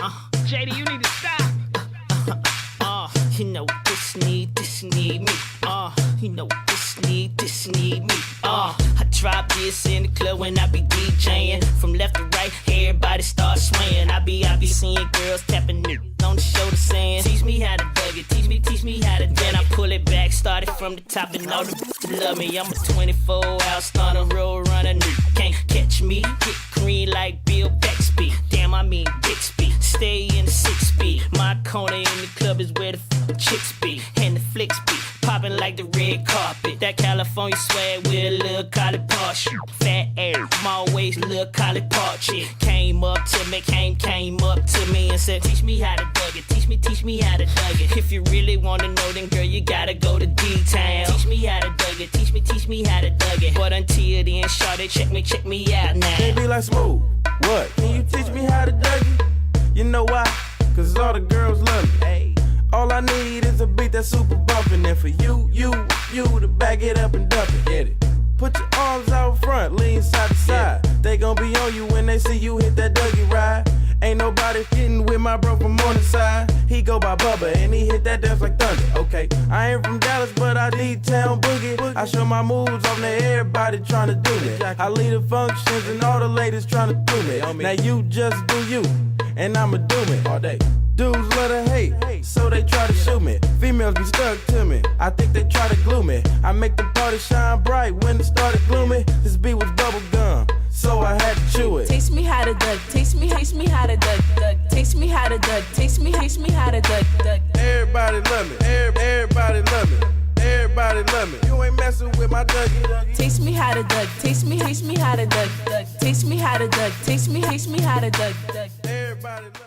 JD, you need to stop. You know this need me. You know this need me. I drop this in the club when I be DJing. From left to right, everybody start swaying. I be seeing girls tapping on the shoulder saying, teach me how to dug it, teach me how to. Then I pull it back, started from the top and all the love me. I'm a 24-hour starter, road runner, can't catch me. Get green like Bill Bixby. Damn, I mean Bixby. Stay in the 6-speed. My corner in the club is where the chicks be and the flicks be. Popping like the red carpet. That California swag with a little college party. Fat air, small waist, little college part chick. Came up to me and said, teach me how to dug it. Teach me how to dug it. If you really wanna know, then girl, you gotta go to D-Town. Teach me how to dug it. Teach me how to dug it. But until then, shawty, check me out now. They be like, Smooth, what? Can you teach me how to dug it? You know why? Cause all the girls love me. Hey. All I need is a beat that's super bumpin'. And for you to back it up and dump it. Get it? Put your arms out front, lean side to side. They gon' be on you when they see you hit that Dougie ride. Ain't nobody getting with my bro from Morningside. He go by Bubba and he hit that dance like thunder. Okay, I ain't from Dallas, but I D-Town boogie. I show my moves on to everybody tryna do me. I lead the functions and all the ladies tryna do me. Now you just do you, and I'ma do me all day. Dudes love to hate, so they try to shoot me. Females be stuck to me, I think they try to glue me. I make the party shine bright when it started gloomy. This beat was bubble gum, so I had to chew it. Teach me how to dug, teach me how to dug. Teach me how to dug, teach me how to dug. Everybody love me, everybody love me. Everybody love me. You ain't messing with my Dougie. Teach me how to dug, teach me how to dug. Teach me how to dug, teach me how to dug. Everybody love me.